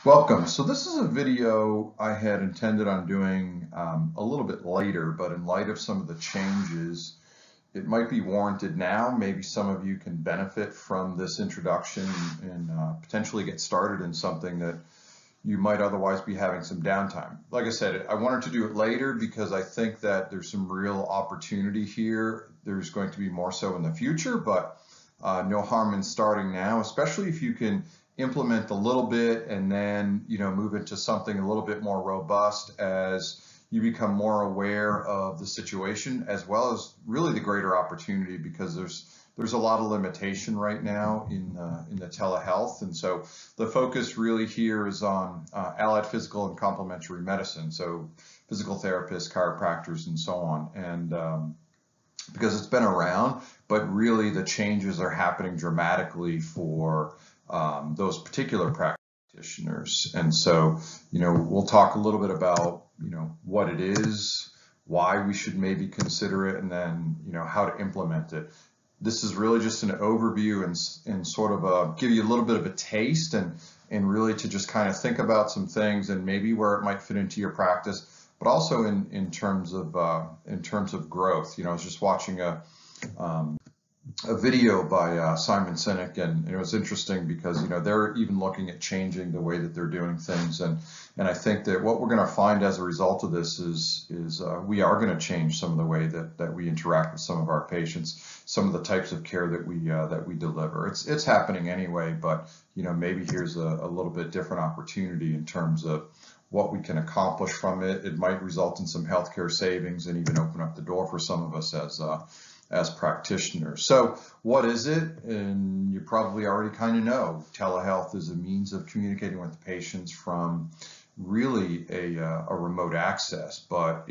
Welcome. So this is a video I had intended on doing a little bit later, but in light of some of the changes, it might be warranted now. Maybe some of you can benefit from this introduction and potentially get started in something that you might otherwise be having some downtime. Like I said, I wanted to do it later because I think that there's some real opportunity here. There's going to be more so in the future, but no harm in starting now, especially if you can implement a little bit and then move into something a little bit more robust as you become more aware of the situation, as well as really the greater opportunity, because there's a lot of limitation right now in the telehealth. And so the focus really here is on allied physical and complementary medicine, so physical therapists, chiropractors, and so on. And because it's been around, but really the changes are happening dramatically for those particular practitioners. And so, we'll talk a little bit about, what it is, why we should maybe consider it, and then, how to implement it. This is really just an overview and sort of give you a little bit of a taste and really to just kind of think about some things and maybe where it might fit into your practice, but also in terms of growth. I was just watching a video by Simon Sinek, and it was interesting because they're even looking at changing the way that they're doing things, and I think that what we're going to find as a result of this is we are going to change some of the way that we interact with some of our patients, some of the types of care that we deliver. It's happening anyway, but maybe here's a little bit different opportunity in terms of what we can accomplish from it. It might result in some healthcare savings and even open up the door for some of us as practitioners. So what is it? And you probably already kind of know. Telehealth is a means of communicating with patients from really a remote access, but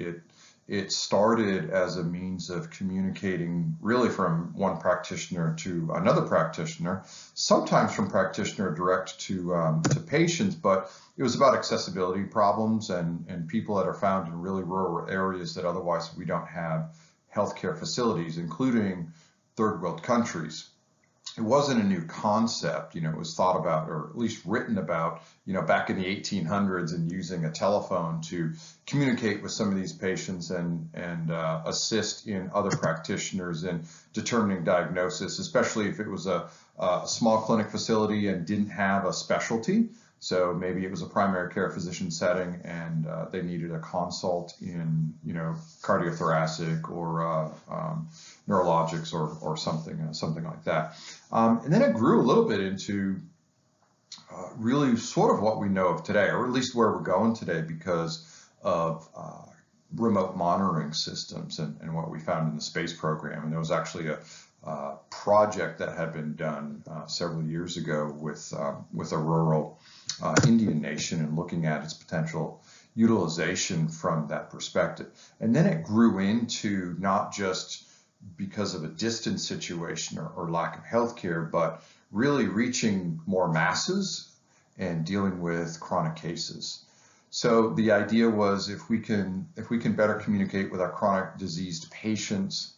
it started as a means of communicating really from one practitioner to another practitioner, sometimes from practitioner direct to patients, but it was about accessibility problems and people that are found in really rural areas that otherwise we don't have healthcare facilities, including third world countries. It wasn't a new concept. It was thought about, or at least written about, back in the 1800s, and using a telephone to communicate with some of these patients and assist in other practitioners in determining diagnosis, especially if it was a small clinic facility and didn't have a specialty. So maybe it was a primary care physician setting and they needed a consult in, cardiothoracic or neurologics or something like that. And then it grew a little bit into really sort of what we know of today, or at least where we're going today, because of remote monitoring systems and what we found in the space program. And there was actually a project that had been done several years ago with a rural Indian nation and looking at its potential utilization from that perspective. And then it grew into not just because of a distance situation or lack of healthcare, but really reaching more masses and dealing with chronic cases. So the idea was if we can better communicate with our chronic diseased patients,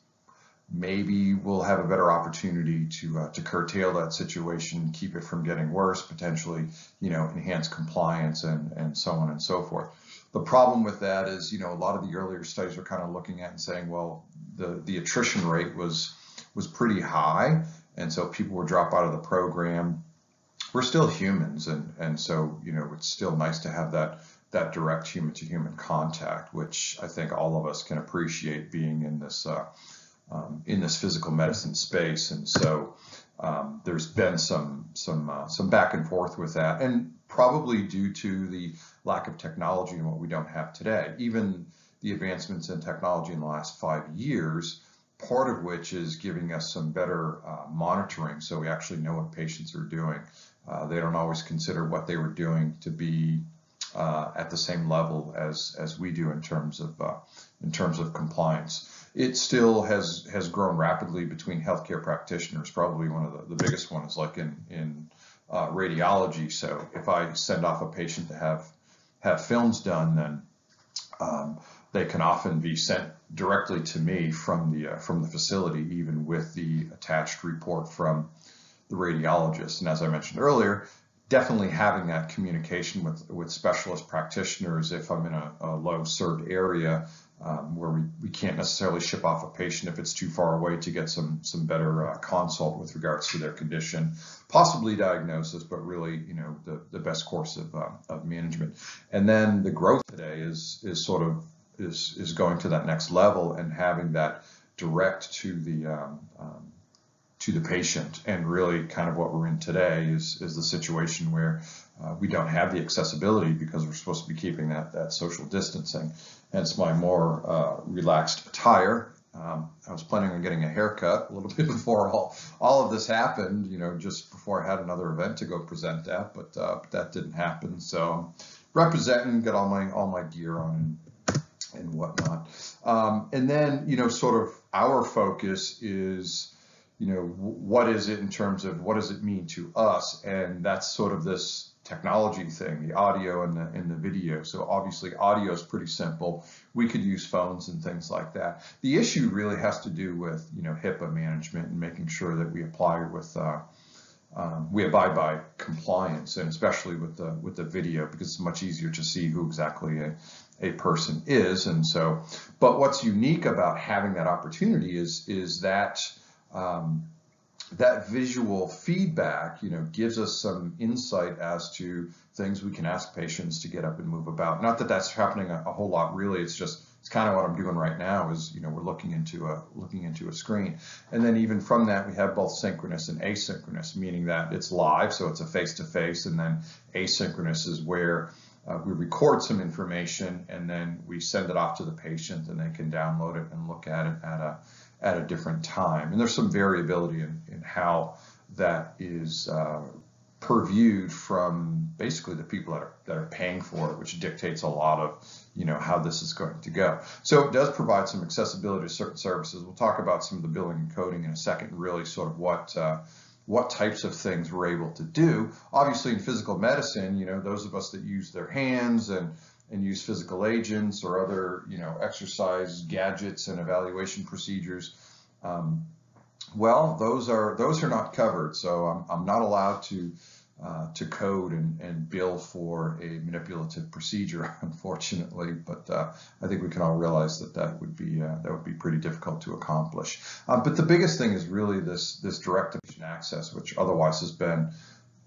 maybe we'll have a better opportunity to curtail that situation, keep it from getting worse, potentially, enhance compliance and so on and so forth. The problem with that is, a lot of the earlier studies were kind of looking at and saying, well, the attrition rate was pretty high, and so people would drop out of the program. We're still humans, and so, it's still nice to have that direct human-to-human contact, which I think all of us can appreciate being in this physical medicine space. And so there's been some back and forth with that, and probably due to the lack of technology and what we don't have today. Even the advancements in technology in the last 5 years, part of which is giving us some better monitoring, so we actually know what patients are doing. They don't always consider what they were doing to be at the same level as we do in terms of compliance. It still has grown rapidly between healthcare practitioners. Probably one of the biggest ones, like in radiology. So if I send off a patient to have films done, then they can often be sent directly to me from the facility, even with the attached report from the radiologist. And as I mentioned earlier, definitely having that communication with specialist practitioners if I'm in a low served area where we can't necessarily ship off a patient if it's too far away to get some better consult with regards to their condition, possibly diagnosis, but really, you know, the best course of management. And then the growth today is going to that next level and having that direct to the patient. And really kind of what we're in today is the situation where we don't have the accessibility because we're supposed to be keeping that social distancing. Hence my more relaxed attire. I was planning on getting a haircut a little bit before all of this happened, you know, just before I had another event to go present at, but that didn't happen. So I'm representing, got all my gear on and whatnot. And then, you know, sort of our focus is, you know, what is it in terms of what does it mean to us? And that's sort of this technology thing, the audio and the video. So obviously audio is pretty simple. We could use phones and things like that. The issue really has to do with, you know, HIPAA management and making sure that we we abide by compliance, and especially with the video, because it's much easier to see who exactly a person is. And so, but what's unique about having that opportunity is that that visual feedback, you know, gives us some insight as to things we can ask patients to get up and move about. Not that that's happening a whole lot, really. It's kind of what I'm doing right now is, you know, we're looking into a screen. And then even from that, we have both synchronous and asynchronous, meaning that it's live, so it's a face-to-face, and then asynchronous is where we record some information and then we send it off to the patient and they can download it and look at it at a different time. And there's some variability in how that is purviewed from basically the people that are paying for it, which dictates a lot of, you know, how this is going to go. So it does provide some accessibility to certain services. We'll talk about some of the billing and coding in a second, really sort of what types of things we're able to do. Obviously in physical medicine, you know, those of us that use their hands and use physical agents or other, you know, exercise gadgets and evaluation procedures, well, those are not covered. So I'm not allowed to code and bill for a manipulative procedure, unfortunately. But I think we can all realize that would be pretty difficult to accomplish. But the biggest thing is really this direct patient access, which otherwise has been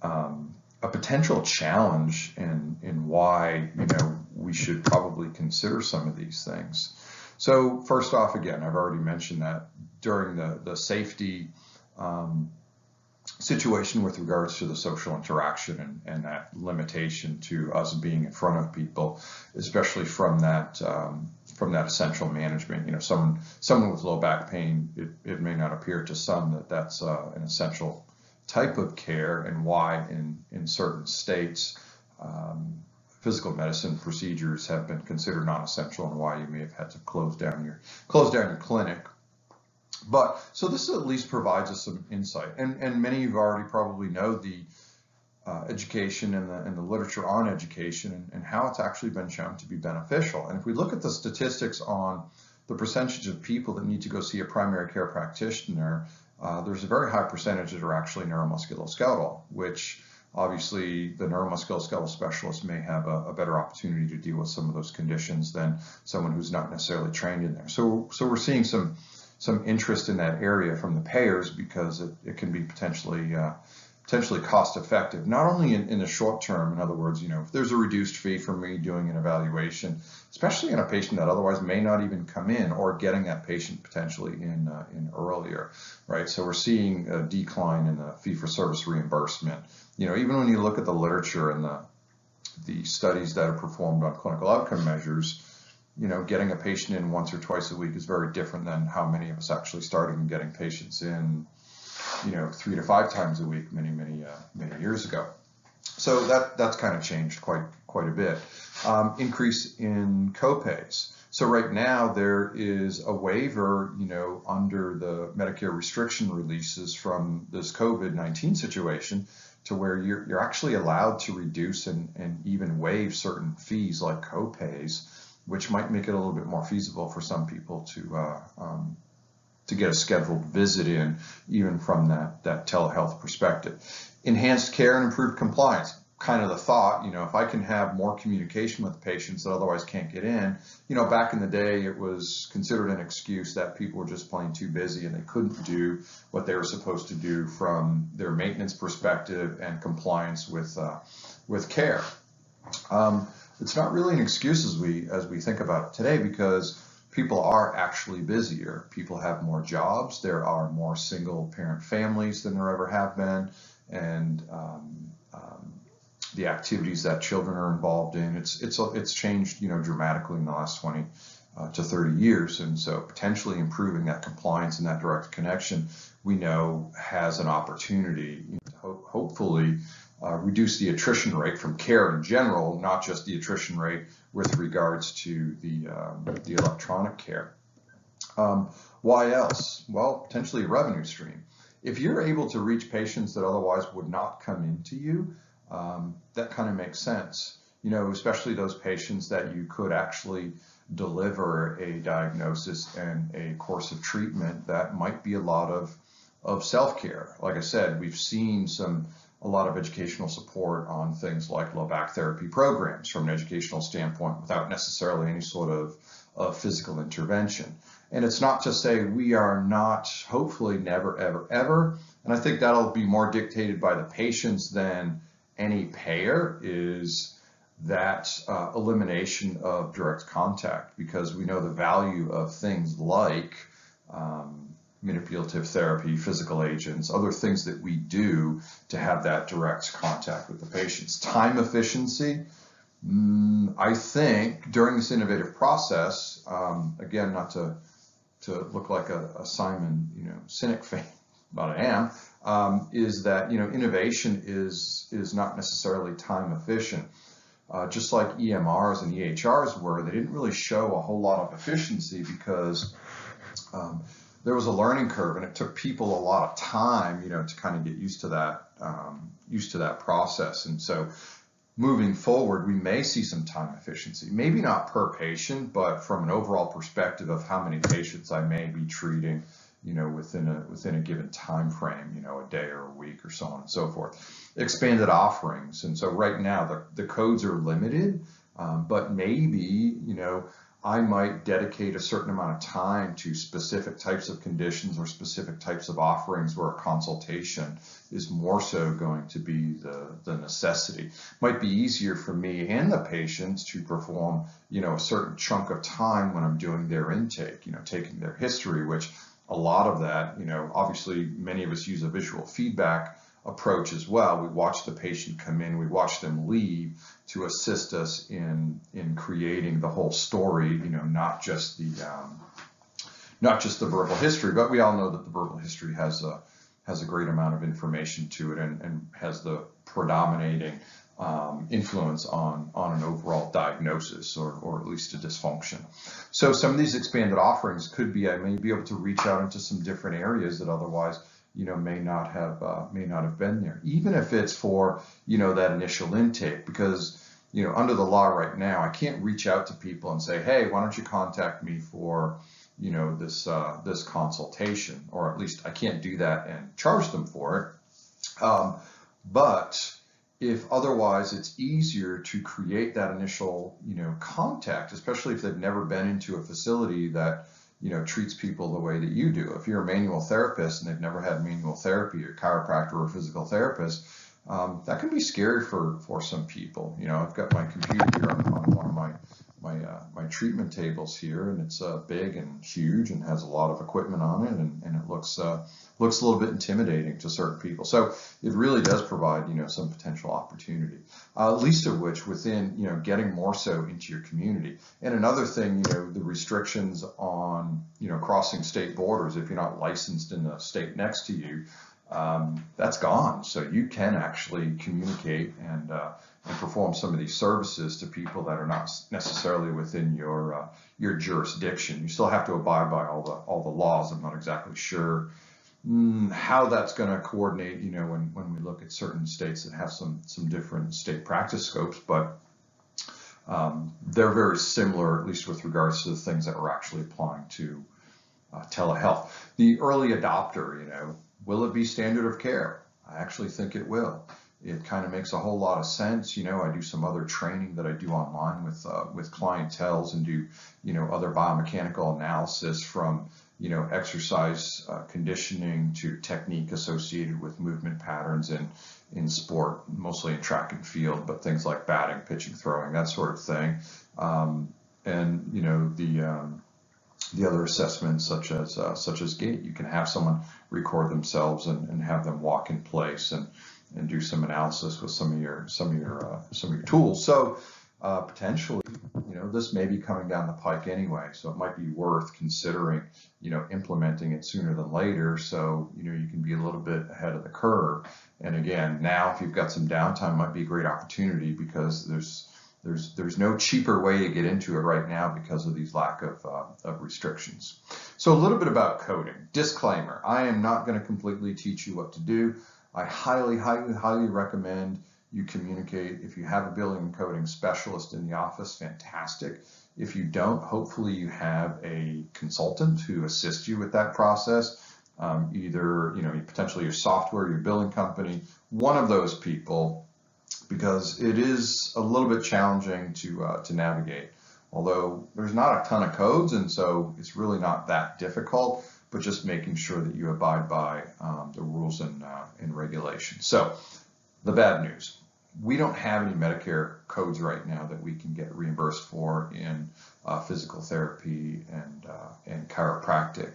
a potential challenge in why, you know, we should probably consider some of these things. So first off, again, I've already mentioned that during the safety situation with regards to the social interaction and that limitation to us being in front of people, especially from that essential management. You know, someone with low back pain, it may not appear to some that's an essential type of care, and why in certain states physical medicine procedures have been considered non-essential, and why you may have had to close down your clinic. But so this at least provides us some insight, and many of you already probably know the education and the literature on education and how it's actually been shown to be beneficial. And if we look at the statistics on the percentage of people that need to go see a primary care practitioner, there's a very high percentage that are actually neuromusculoskeletal, which obviously the neuromusculoskeletal specialist may have a better opportunity to deal with some of those conditions than someone who's not necessarily trained in there. So we're seeing some interest in that area from the payers, because it can be potentially cost effective, not only in the short term. In other words, you know, if there's a reduced fee for me doing an evaluation, especially in a patient that otherwise may not even come in, or getting that patient potentially in earlier, right? So we're seeing a decline in the fee-for-service reimbursement. You know, even when you look at the literature and the studies that are performed on clinical outcome measures, you know, getting a patient in once or twice a week is very different than how many of us actually started in getting patients in, you know, 3 to 5 times a week many years ago. So that's kind of changed quite a bit. Increase in copays. So right now there is a waiver, you know, under the Medicare restriction releases from this COVID-19 situation, to where you're actually allowed to reduce and even waive certain fees like copays, which might make it a little bit more feasible for some people to get a scheduled visit in, even from that telehealth perspective. Enhanced care and improved compliance. kind of the thought, if I can have more communication with patients that otherwise can't get in, back in the day, it was considered an excuse that people were just plain too busy and they couldn't do what they were supposed to do from their maintenance perspective and compliance with care. It's not really an excuse as we think about it today, because people are actually busier. People have more jobs. There are more single parent families than there ever have been. And the activities that children are involved in, it's changed, dramatically in the last 20 to 30 years. And so potentially improving that compliance and that direct connection, we know has an opportunity to hopefully reduce the attrition rate from care in general, not just the attrition rate with regards to the electronic care. Why else? Well, potentially a revenue stream. If you're able to reach patients that otherwise would not come into you, that kind of makes sense. Especially those patients that you could actually deliver a diagnosis and a course of treatment that might be a lot of self-care. Like I said, we've seen a lot of educational support on things like low back therapy programs from an educational standpoint without necessarily any sort of physical intervention. And it's not to say we are not, hopefully never, ever, ever, and I think that'll be more dictated by the patients than any payer, is that elimination of direct contact, because we know the value of things like manipulative therapy, physical agents, other things that we do to have that direct contact with the patients. Time efficiency, I think during this innovative process, again, not to look like a Simon, Sinek fan, but I am, is that, innovation is not necessarily time efficient. Just like EMRs and EHRs were, they didn't really show a whole lot of efficiency because there was a learning curve, and it took people a lot of time, to kind of get used to that process. And so moving forward, we may see some time efficiency, maybe not per patient, but from an overall perspective of how many patients I may be treating, within a given time frame, a day or a week or so on and so forth. Expanded offerings. And so right now the codes are limited, but maybe, I might dedicate a certain amount of time to specific types of conditions or specific types of offerings where a consultation is more so going to be the necessity. Might be easier for me and the patients to perform, a certain chunk of time when I'm doing their intake, taking their history, which a lot of that, obviously many of us use a visual feedback approach as well. We watch the patient come in, we watch them leave to assist us in creating the whole story, not just the verbal history, but we all know that the verbal history has a great amount of information to it and has the predominating influence on an overall diagnosis or at least a dysfunction. So some of these expanded offerings could be, I may be able to reach out into some different areas that otherwise may not have been there, even if it's for that initial intake, because under the law right now, I can't reach out to people and say, hey, why don't you contact me for this consultation, or at least I can't do that and charge them for it. But if otherwise it's easier to create that initial contact, especially if they've never been into a facility that treats people the way that you do. If you're a manual therapist and they've never had manual therapy, or chiropractor or physical therapist, that can be scary for some people. I've got my computer here on one of my treatment tables here, and it's big and huge and has a lot of equipment on it, and it looks a little bit intimidating to certain people. So it really does provide some potential opportunity, least of which within getting more so into your community. And another thing, the restrictions on crossing state borders. If you're not licensed in the state next to you, that's gone. So you can actually communicate and perform some of these services to people that are not necessarily within your jurisdiction. You still have to abide by all the laws. I'm not exactly sure how that's going to coordinate, when we look at certain states that have some different state practice scopes, but they're very similar, at least with regards to the things that we're actually applying to telehealth. The early adopter, will it be standard of care? I actually think it will. it kind of makes a whole lot of sense. You know, I do some other training that I do online with clientels and do, you know, other biomechanical analysis from, you know, exercise conditioning to technique associated with movement patterns in sport, mostly in track and field, but things like batting, pitching, throwing, that sort of thing. And you know, the other assessments such as gait, you can have someone record themselves and have them walk in place and do some analysis with some of your tools. So potentially, you know, this may be coming down the pike anyway, so it might be worth considering, you know, implementing it sooner than later, so you know you can be a little bit ahead of the curve. And again, now if you've got some downtime, might be a great opportunity, because there's no cheaper way to get into it right now because of these lack of restrictions. So a little bit about coding. Disclaimer: I am not going to completely teach you what to do. I highly recommend you communicate. If you have a billing and coding specialist in the office, fantastic. If you don't, hopefully you have a consultant who assists you with that process. Either, you know, potentially your software, your billing company, one of those people, because it is a little bit challenging to navigate. Although there's not a ton of codes, and so it's really not that difficult, but just making sure that you abide by the rules and regulations. So the bad news: we don't have any Medicare codes right now that we can get reimbursed for in physical therapy and chiropractic.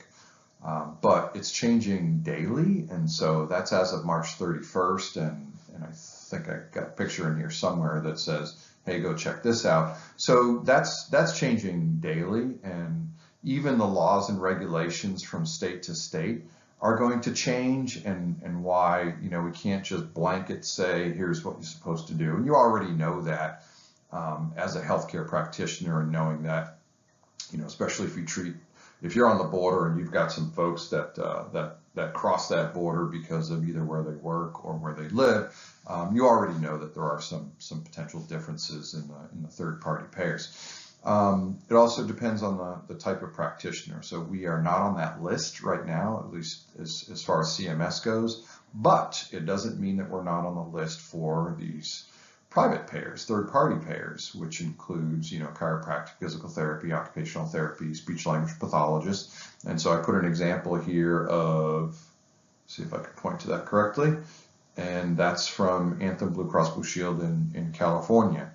But it's changing daily, and so that's as of March 31st, and I think I got a picture in here somewhere that says, hey, go check this out. So that's changing daily, and even the laws and regulations from state to state are going to change, and why, you know, we can't just blanket say, here's what you're supposed to do. And you already know that as a healthcare practitioner, and knowing that, you know, especially if you're on the border and you've got some folks that cross that border because of either where they work or where they live, you already know that there are some potential differences in the third-party payers. It also depends on the type of practitioner. So we are not on that list right now, at least as far as CMS goes, but it doesn't mean that we're not on the list for these private payers, third-party payers, which includes, you know, chiropractic, physical therapy, occupational therapy, speech language pathologists. And so I put an example here of, see if I can point to that correctly, and that's from Anthem Blue Cross Blue Shield in California.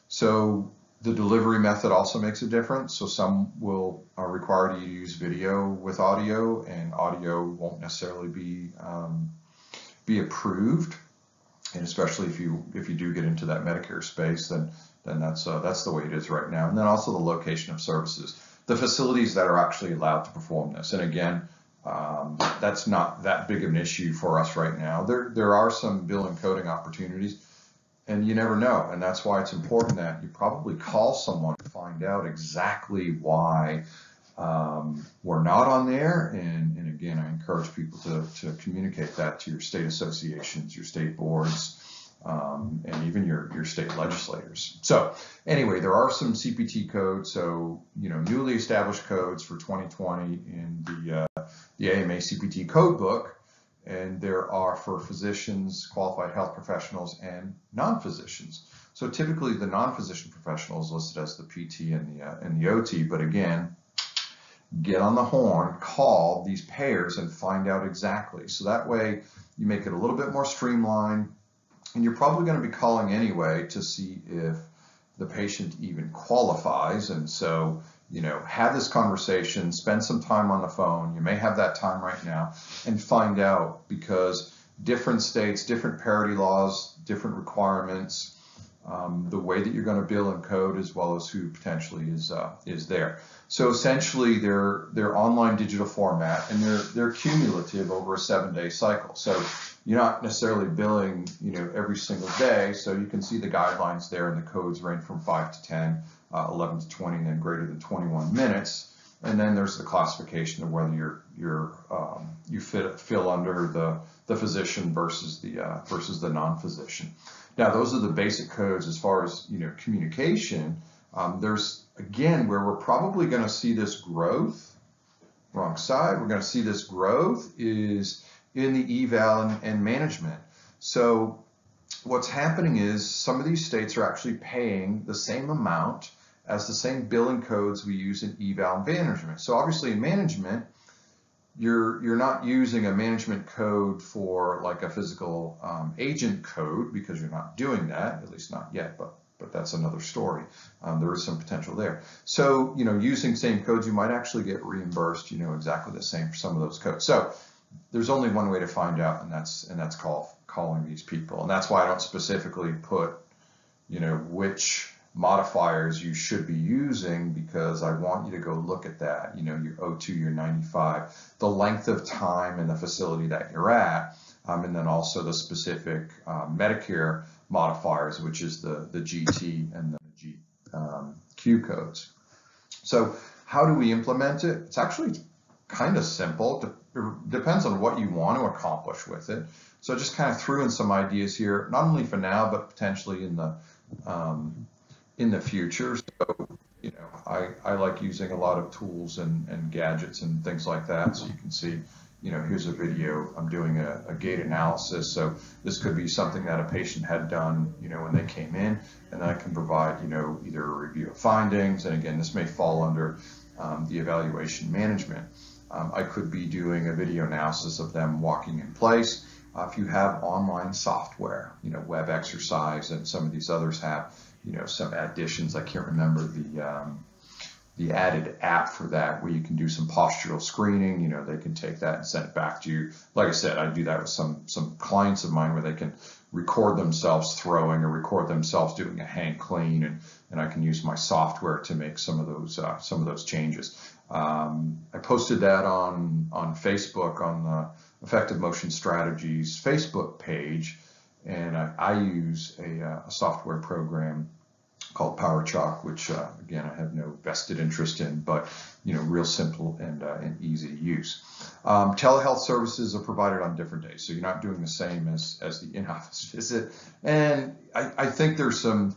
So the delivery method also makes a difference. So some will require you to use video with audio, and audio won't necessarily be approved. And especially if you do get into that Medicare space, then that's the way it is right now. And then also the location of services, the facilities that are actually allowed to perform this. And again, that's not that big of an issue for us right now. There are some bill and coding opportunities, and you never know. And that's why it's important that you probably call someone to find out exactly why we're not on there. And again, I encourage people to communicate that to your state associations, your state boards, and even your state legislators. So anyway, there are some CPT codes. So, you know, newly established codes for 2020 in the AMA CPT code book, and there are for physicians, qualified health professionals, and non-physicians. So typically the non-physician professional is listed as the PT and the OT, but again, get on the horn, call these payers and find out exactly. So that way you make it a little bit more streamlined, and you're probably going to be calling anyway to see if the patient even qualifies. And so, you know, have this conversation, spend some time on the phone. You may have that time right now, and find out, because different states, different parity laws, different requirements, the way that you're going to bill and code, as well as who potentially is there. So essentially, they're online digital format, and they're cumulative over a 7-day cycle. So you're not necessarily billing, you know, every single day. So you can see the guidelines there, and the codes range from 5 to 10, 11 to 20, and then greater than 21 minutes. And then there's the classification of whether you fill under the physician versus the non-physician. Now, those are the basic codes as far as, you know, communication. There's, again, where we're probably going to see this growth, wrong side, we're going to see this growth is in the eval and management. So what's happening is some of these states are actually paying the same amount as the same billing codes we use in eval and management. So obviously in management, you're not using a management code for like a physical agent code, because you're not doing that, at least not yet, but that's another story. There is some potential there. So, using same codes, you might actually get reimbursed, exactly the same for some of those codes. So there's only one way to find out, and that's calling these people. And that's why I don't specifically put, which modifiers you should be using, because I want you to go look at that, your O2, your 95, the length of time in the facility that you're at, and then also the specific Medicare modifiers, which is the GT and the Q codes. So how do we implement it? It's actually kind of simple. It depends on what you want to accomplish with it. So I just kind of threw in some ideas here, not only for now, but potentially in the future. So, I like using a lot of tools and gadgets and things like that. So you can see, here's a video. I'm doing a gait analysis. So this could be something that a patient had done, when they came in, and then I can provide, either a review of findings. And again, this may fall under the evaluation management. I could be doing a video analysis of them walking in place. If you have online software, Web Exercise and some of these others have, some additions. I can't remember the added app for that, where you can do some postural screening. They can take that and send it back to you. Like I said, I do that with some clients of mine, where they can record themselves throwing or record themselves doing a hang clean, and I can use my software to make some of those changes. I posted that on Facebook, on the Effective Motion Strategies Facebook page, and I use a software program called PowerChalk, which again, I have no vested interest in, but real simple and easy to use. Telehealth services are provided on different days, so you're not doing the same as the in-office visit. And I think there's some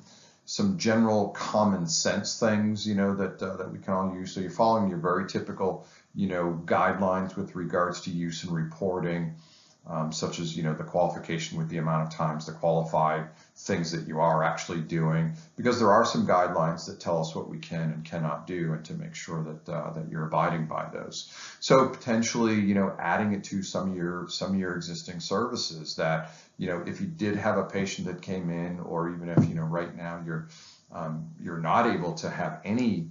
general common sense things, that we can all use. So you're following your very typical, guidelines with regards to use and reporting, such as, the qualification with the amount of times, the qualified things that you are actually doing, because there are some guidelines that tell us what we can and cannot do, and to make sure that you're abiding by those. So potentially, adding it to some of your existing services that, if you did have a patient that came in, or even if, right now you're not able to have any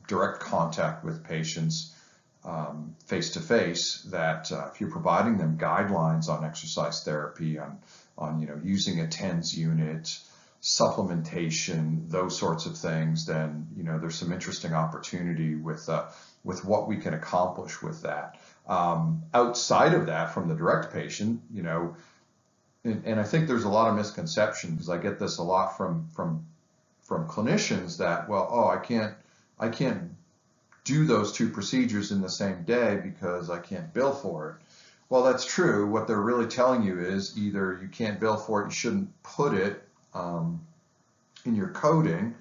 direct contact with patients face to face, that if you're providing them guidelines on exercise therapy, on using a TENS unit, supplementation, those sorts of things, then there's some interesting opportunity with what we can accomplish with that. Outside of that, from the direct patient, and I think there's a lot of misconception, because I get this a lot from clinicians, that, well, I can't do those two procedures in the same day because I can't bill for it. Well, that's true. What they're really telling you is either you can't bill for it, you shouldn't put it in your coding,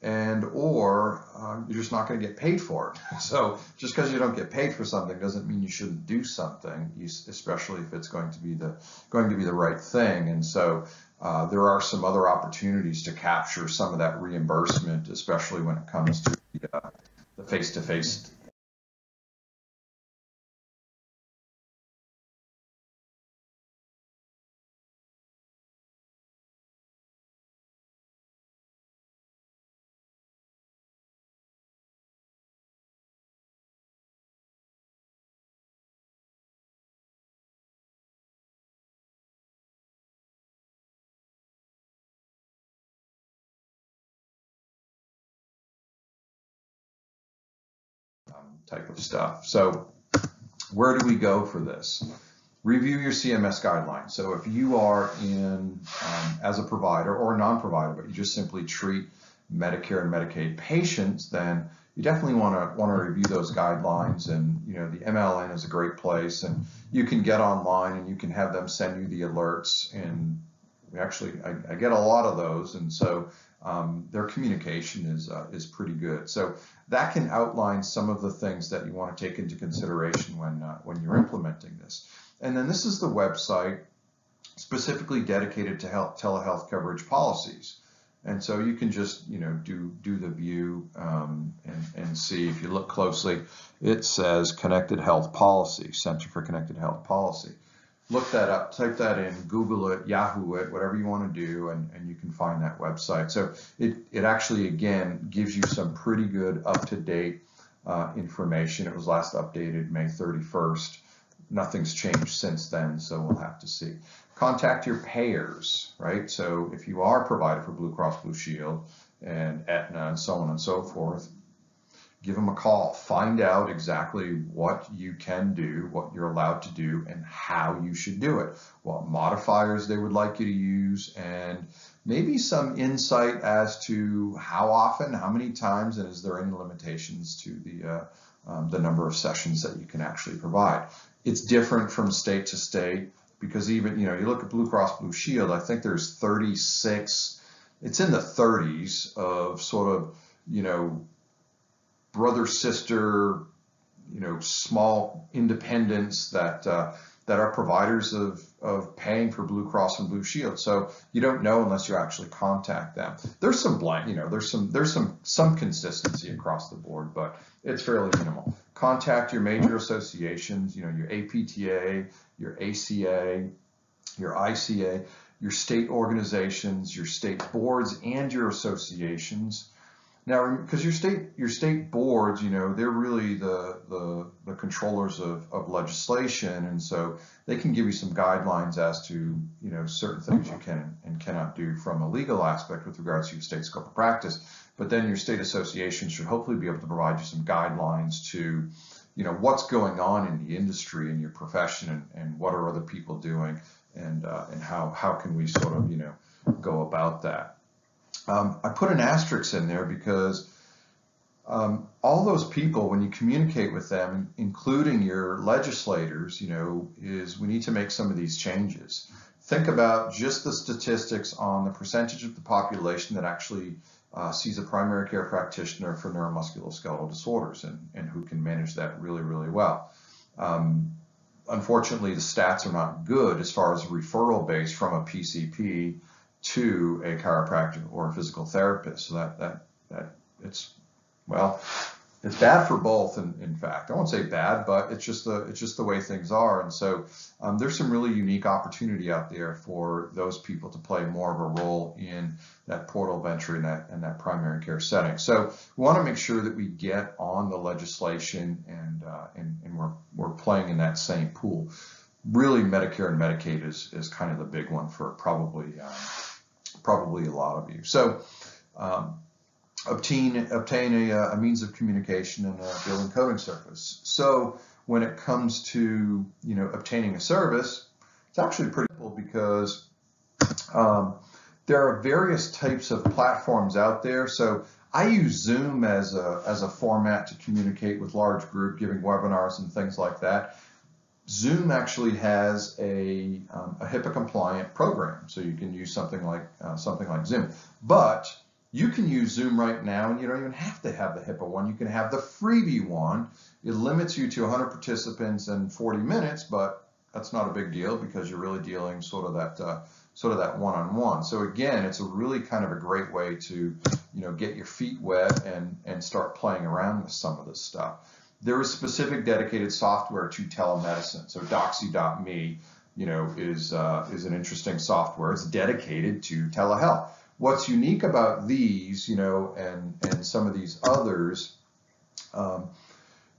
or you're just not going to get paid for it. So just because you don't get paid for something doesn't mean you shouldn't do something, especially if it's going to be the right thing. And so there are some other opportunities to capture some of that reimbursement, especially when it comes to the face-to-face. Type of stuff. So where do we go for this? Review your CMS guidelines. So if you are in as a provider or a non-provider, but you just simply treat Medicare and Medicaid patients, then you definitely want to review those guidelines. And the MLN is a great place, and you can get online and you can have them send you the alerts. And I get a lot of those, and so their communication is pretty good. So that can outline some of the things that you want to take into consideration when you're implementing this. And then this is the website specifically dedicated to telehealth coverage policies. And so you can just, do the view and see. If you look closely, it says Connected Health Policy, Center for Connected Health Policy. Look that up, type that in, Google it, Yahoo it, whatever you want to do, and you can find that website. So it actually, again, gives you some pretty good up-to-date information. It was last updated May 31st. Nothing's changed since then, so we'll have to see. Contact your payers, right? So if you are provided for Blue Cross Blue Shield and Aetna and so on and so forth, give them a call. Find out exactly what you can do, what you're allowed to do, and how you should do it. What modifiers they would like you to use, and maybe some insight as to how often, how many times, and is there any limitations to the number of sessions that you can actually provide. It's different from state to state, because even, you look at Blue Cross Blue Shield, I think there's 36, it's in the 30s of sort of, brother, sister, small independents that are providers of paying for Blue Cross and Blue Shield. So you don't know unless you actually contact them. There's some there's some consistency across the board, but it's fairly minimal. Contact your major associations, your APTA, your ACA, your ICA, your state organizations, your state boards, and your associations. Now, because your state boards, they're really the controllers of legislation, and so they can give you some guidelines as to certain things you can and cannot do from a legal aspect with regards to your state scope of practice. But then your state association should hopefully be able to provide you some guidelines to what's going on in the industry and your profession, and what are other people doing, and how can we sort of go about that. I put an asterisk in there because all those people, when you communicate with them, including your legislators, is we need to make some of these changes. Think about just the statistics on the percentage of the population that actually sees a primary care practitioner for neuromusculoskeletal disorders, and who can manage that really, really well. Unfortunately, the stats are not good as far as a referral base from a PCP to a chiropractor or a physical therapist. So that it's bad for both. In fact, I won't say bad, but it's just the way things are. And so there's some really unique opportunity out there for those people to play more of a role in that portal of entry and that primary care setting. So we want to make sure that we get on the legislation, and we're playing in that same pool. Really, Medicare and Medicaid is kind of the big one for probably a lot of you. So obtain a means of communication and a billing coding service. So when it comes to obtaining a service, it's actually pretty cool, because there are various types of platforms out there. So I use Zoom as a format to communicate with large group, giving webinars and things like that. Zoom actually has a HIPAA compliant program, so you can use something like Zoom. But you can use Zoom right now, and you don't even have to have the HIPAA one. You can have the freebie one. It limits you to 100 participants and 40 minutes, but that's not a big deal, because you're really dealing sort of that one-on-one. So again, it's a really kind of a great way to get your feet wet and start playing around with some of this stuff. There is specific dedicated software to telemedicine. So Doxy.me, is an interesting software. It's dedicated to telehealth. What's unique about these, and some of these others,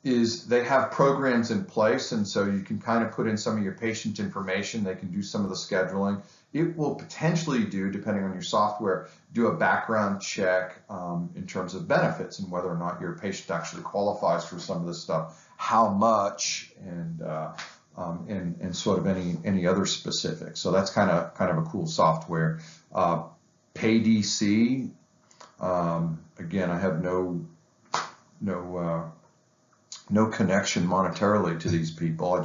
is they have programs in place, and so you can kind of put in some of your patient information. They can do some of the scheduling. It will potentially do, depending on your software, do a background check in terms of benefits and whether or not your patient actually qualifies for some of this stuff, how much, and sort of any other specifics. So that's kind of a cool software. PayDC, again, I have no connection monetarily to these people.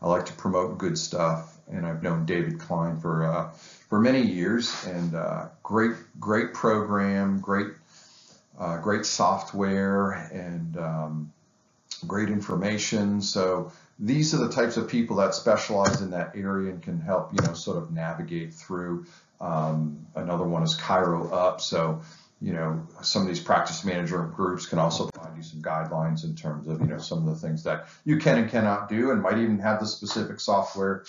I like to promote good stuff, and I've known David Klein for many years, and great program, great software, and great information. So these are the types of people that specialize in that area and can help, sort of navigate through. Another one is Chiro Up. So, some of these practice manager groups can also provide you some guidelines in terms of, some of the things that you can and cannot do, and might even have the specific software.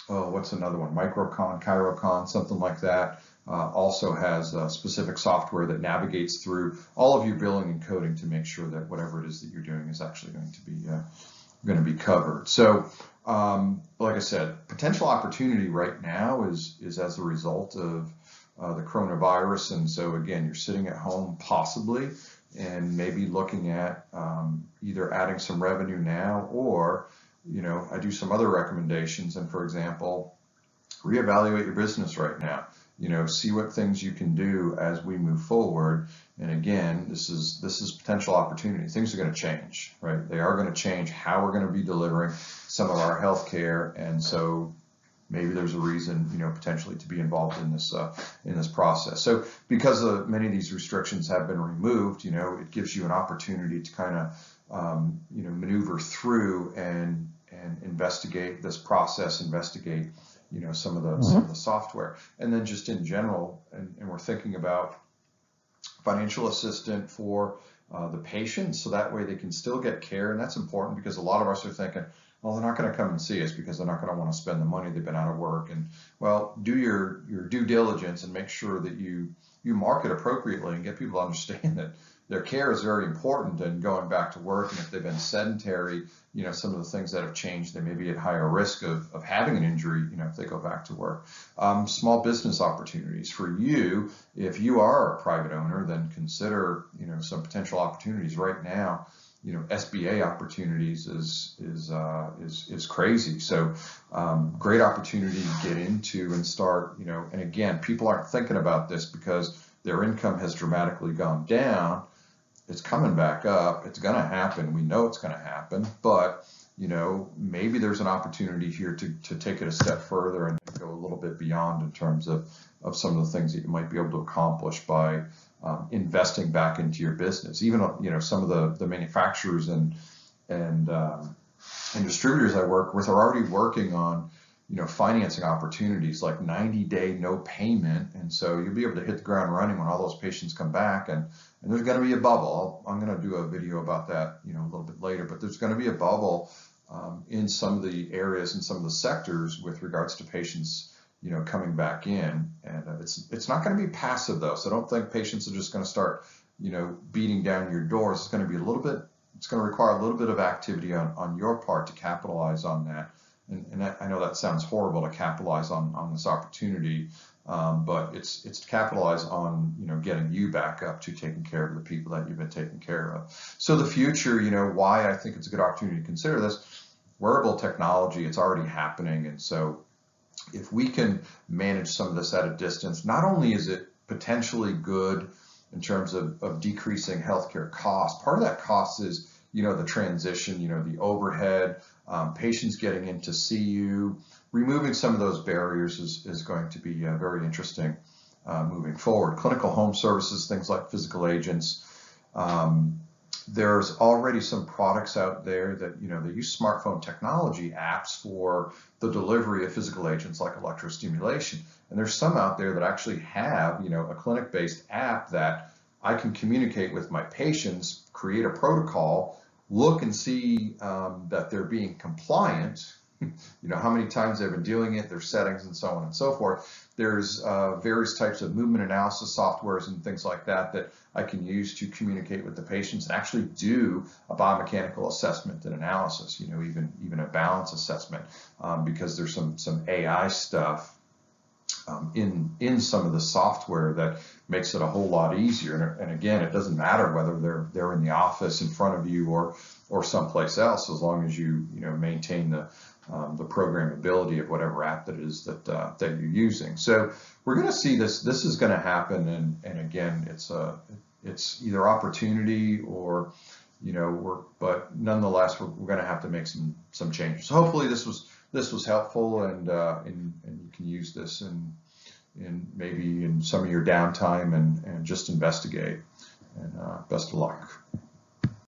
What's another one? Microcon, Chirocon, something like that. Also has specific software that navigates through all of your billing and coding to make sure that whatever it is that you're doing is actually going to be covered. So, like I said, potential opportunity right now is as a result of the coronavirus. And so again, you're sitting at home possibly, and maybe looking at either adding some revenue now, or I do some other recommendations. And for example, reevaluate your business right now. See what things you can do as we move forward. And again, this is potential opportunity. Things are going to change, right? They are going to change how we're going to be delivering some of our healthcare, and so maybe there's a reason, potentially to be involved in this process. So because many of these restrictions have been removed, it gives you an opportunity to kind of maneuver through and investigate this process, investigate some of the software, and then just in general, and we're thinking about financial assistance for the patient, so that way they can still get care. And that's important, because a lot of us are thinking, well, they're not going to come and see us because they're not going to want to spend the money. They've been out of work. And well, do your due diligence and make sure that you market appropriately and get people to understand that their care is very important, and going back to work. And if they've been sedentary, some of the things that have changed, they may be at higher risk of having an injury, if they go back to work. Small business opportunities for you. If you are a private owner, then consider, some potential opportunities right now. SBA opportunities is crazy. So great opportunity to get into and start, and again, people aren't thinking about this because their income has dramatically gone down. It's coming back up. It's going to happen. We know it's going to happen, but maybe there's an opportunity here to take it a step further and go a little bit beyond in terms of some of the things that you might be able to accomplish by investing back into your business. Even some of the manufacturers and distributors I work with are already working on financing opportunities like 90-day no payment, and so you'll be able to hit the ground running when all those patients come back. And there's going to be a bubble. I'm going to do a video about that a little bit later, but there's going to be a bubble in some of the areas and some of the sectors with regards to patients coming back in. And it's not going to be passive though, so don't think patients are just going to start beating down your doors. It's going to require a little bit of activity on your part to capitalize on that. And I know that sounds horrible, to capitalize on this opportunity, but it's to capitalize on getting you back up to taking care of the people that you've been taking care of. So the future, why I think it's a good opportunity to consider this wearable technology. It's already happening, and so if we can manage some of this at a distance, not only is it potentially good in terms of decreasing healthcare costs. Part of that cost is the transition, the overhead. Patients getting in to see you, removing some of those barriers is going to be very interesting moving forward. Clinical home services, things like physical agents. There's already some products out there that, they use smartphone technology apps for the delivery of physical agents like electrostimulation. And there's some out there that actually have, a clinic-based app that I can communicate with my patients, create a protocol, look and see that they're being compliant, how many times they've been doing it, their settings, and so on and so forth. There's various types of movement analysis softwares and things like that I can use to communicate with the patients and actually do a biomechanical assessment and analysis, even a balance assessment, because there's some AI stuff in some of the software that makes it a whole lot easier. And again, it doesn't matter whether they're in the office in front of you or someplace else, as long as you maintain the programmability of whatever app that is that you're using. So we're going to see this. This is going to happen, and again, it's either opportunity or but nonetheless, we're going to have to make some changes. So hopefully this was helpful, and you can use this in maybe in some of your downtime and just investigate. And best of luck.